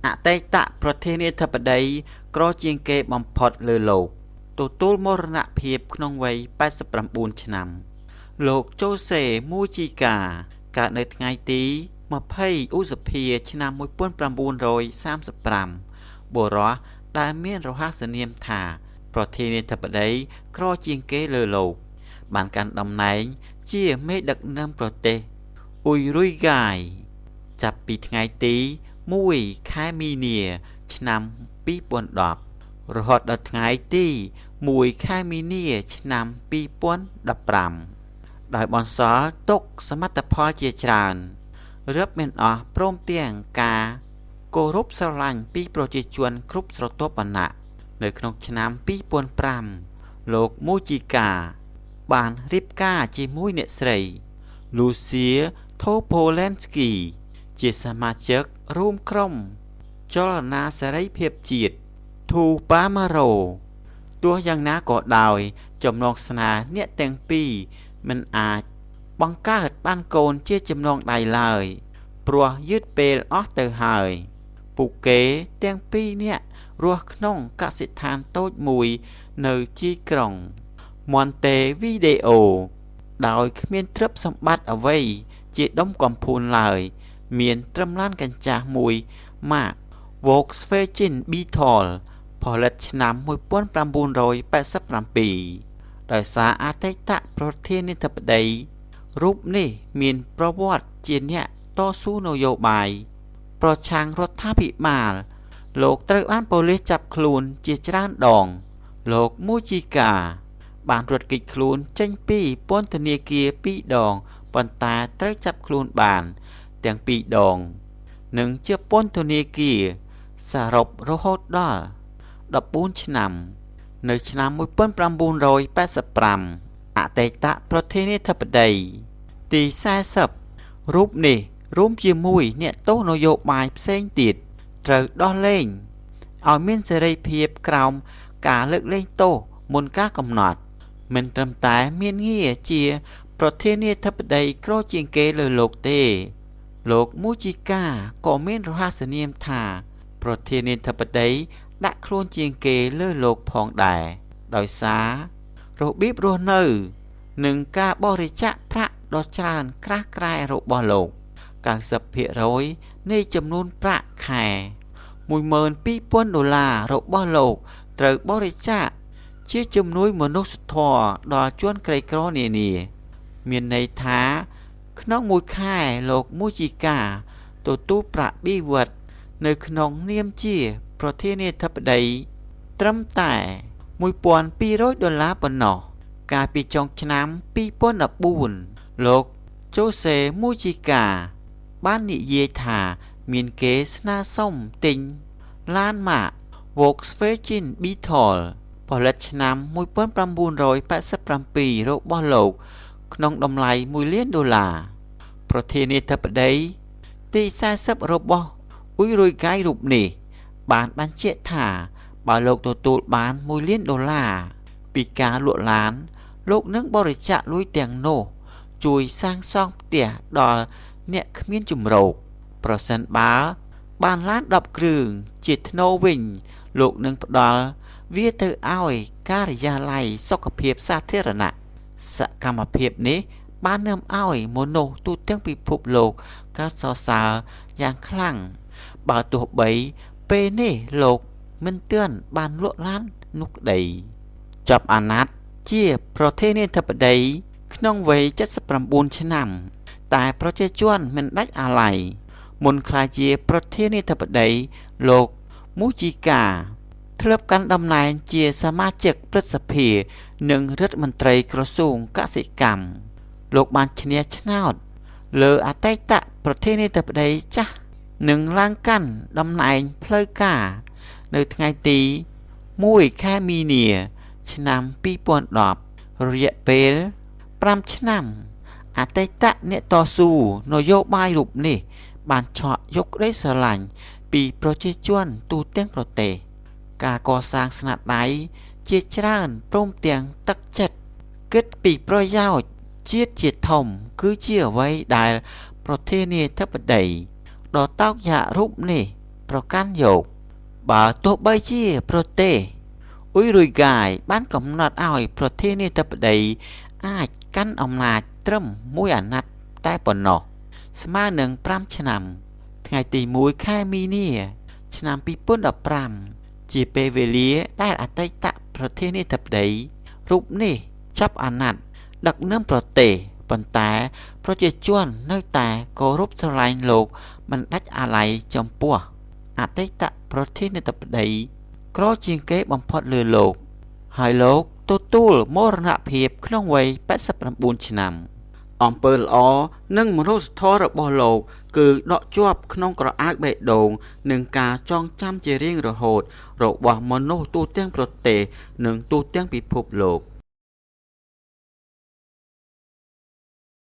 អតីតប្រធានាធិបតីក្រជាងគេបំផុតលើលោកទទួលមរណភាពក្នុងវ័យ89ឆ្នាំលោកជូសេមូជីកាកើតនៅថ្ងៃទី20ឧសភាឆ្នាំ1935បុរសដែលមានរហស្សនាមថាប្រធានាធិបតីក្រជាងគេលើលោកបានកាន់តំណែងជាមេដឹកនាំប្រទេសអ៊ុយរុយហ្គាយចាប់ពីថ្ងៃទី1ខែមីនាឆ្នាំ2010រហូតដល់ថ្ងៃទី1ខែមីនាឆ្នាំ2015ដោយបន្សល់ទុកសមិទ្ធផលជាច្រើនរាប់មានអស់ព្រមទាំងការគោរពស្រឡាញ់ពីប្រជាជនគ្រប់ស្រទាប់វណ្ណៈនៅក្នុងឆ្នាំ2005លោកមូជីកាបានរៀបការជាមួយអ្នកស្រី Lucia Topolensky ជាសមាជិករួមក្រុមចលនាសេរីភាពជាតិ Tupamaro ទោះយ៉ាងណាក៏ដោយចំណងស្នេហ៍អ្នកទាំងពីរមិនអាចបង្កើតបានកូនជាចំណងដៃឡើយព្រោះយឺតពេលអស់ទៅហើយពួកគេទាំងពីរនាក់រស់ក្នុងកសិដ្ឋានតូចមួយនៅទីក្រុង Montevideo ដោយគ្មានទ្រព្យសម្បត្តិអ្វីជាដុំកំភួនឡើយមានត្រឹមឡានកញ្ចាស់មួយម៉ាក Volkswagen Beetle ផលិតឆ្នាំ1987ដោយសារអតីតប្រធានាធិបតីរូបនេះមានប្រវត្តិជាអ្នកតស៊ូនយោបាយប្រឆាំងរដ្ឋាភិបាលលោកត្រូវបានប៉ូលីសចាប់ខ្លួនជាច្រើនដងលោកមូជីកាបានរត់គេចខ្លួនចេញពីពន្ធនាគារ2ដងប៉ុន្តែត្រូវចាប់ខ្លួនបានទាំង2ដងនិងជាពន្ធនាគារសរុបរហូតដល់14ឆ្នាំនៅឆ្នាំ1985អតីតប្រធានាធិបតីទី40រូបនេះរួមជាមួយអ្នកទោសនយោបាយផ្សេងទៀតត្រូវដោះលែងឲ្យមានសេរីភាពក្រោមការលើកលែងទោសមុនការកំណត់មិនត្រឹមតែមានងារជាប្រធានាធិបតីក្រជាងគេលើលោកទេលោកមូជីកាក៏មានរហស្សនាមថាប្រធានាធិបតីដាក់ខ្លួនជាងគេលើលោកផងដែរដោយសាររបៀបរស់នៅនិងការបរិច្ចាគប្រាក់ដ៏ច្រើនក្រាស់ក្រែលរបស់លោក90% នៃចំនួនប្រាក់ខែ$12,000របស់លោកត្រូវបរិច្ចាគជាជំនួយមនុស្សធម៌ដល់ជនក្រីក្រនានាមានន័យថាក្នុងមួយខែលោកមូជីកាទទួលប្រាក់បៀវត្សនៅក្នុងនាមជាប្រធានាធិបតីត្រឹមតែ$1,200ប៉ុណ្ណោះកាលពីចុងឆ្នាំ2014លោកជូសេមូជីកាបាននិយាយថាមានគេស្នើសុំទិញឡានម៉ាក Volkswagen Beetle ផលិតឆ្នាំ1987របស់លោកក្នុងតម្លៃ$1លានប្រធានាធិបតីទី40របស់អ៊ុយរុយហ្គាយរូបនេះបានបញ្ជាក់ថាបើលោកទទួលបាន$1លានពីការលក់ឡានលោកនឹងបរិច្ចាគលុយទាំងនោះជួយសាងសង់ផ្ទះដល់អ្នកគ្មានជំរកប្រសិនបើបានឡាន10គ្រឿងជាថ្នូរវិញលោកនឹងផ្ដល់វាទៅឲ្យការិយាល័យសុខភាពសាធារណៈសកម្មភាពនេះបាននាំឲ្យមនុស្សទូទាំងពិភពលោកកោតសរសើរយ៉ាងខ្លាំងបើទោះបីពេលនេះលោកមិនទាន់បានលក់ឡាននោះក្តីចប់អាណត្តិជាប្រធានាធិបតីក្នុងវ័យ79ឆ្នាំតែប្រជាជនមិនដាច់អាល័យមុនក្លាយជាប្រធានាធិបតីលោកមូជីកាធ្លាប់កាន់តំណែងជាសមាជិកព្រឹទ្ធសភានិងរដ្ឋមន្ត្រីក្រសួងកសិកម្មលោកបានឈ្នះឆ្នោតលើអតីតប្រធានាធិបតីចាស់និងឡើងកាន់តំណែងផ្លូវការនៅថ្ងៃទី1ខែមីនាឆ្នាំ2010រយៈពេល5ឆ្នាំអតីតអ្នកតស៊ូនយោបាយរូបនេះបានឆក់យកក្តីស្រឡាញ់ពីប្រជាជនទូទាំងប្រទេសការកសាងស្នាដៃជាច្រើនព្រមទាំងទឹកចិត្តគិតពីប្រយោជន៍ជាតិជាធំគឺជាអ្វីដែលប្រធានាធិបតីដ៏តោកយ៉ាករូបនេះ ប្រកាន់យកបើទោះបីជាប្រទេសអ៊ុយរុយហ្គាយបានកំណត់ឲ្យប្រធានាធិបតីអាចកាន់អំណាចត្រឹមមួយអាណត្តិតែប៉ុណ្ណោះស្មើនឹង5ឆ្នាំថ្ងៃទី1ខែមីនាឆ្នាំ2015ជាពេលវេលាដែលអតីតប្រធានាធិបតីរូបនេះចាប់អាណត្តិដឹកនាំប្រទេសប៉ុន្តែប្រជាជននៅតែគោរពស្រឡាញ់លោកមិនដាច់អាល័យចំពោះអតីតប្រធានាធិបតីក្រជាងគេបំផុតលើលោកហើយលោកទទួលមរណភាពក្នុងវ័យ89ឆ្នាំអំពើល្អនិងមនុស្សធម៌របស់លោកគឺដកជាប់ក្នុងក្រអៅបេះដូងនឹងការចងចាំជារៀងរហូតរបស់មនុស្សទូទាំងប្រទេសនិងទូទាំងពិភពលោក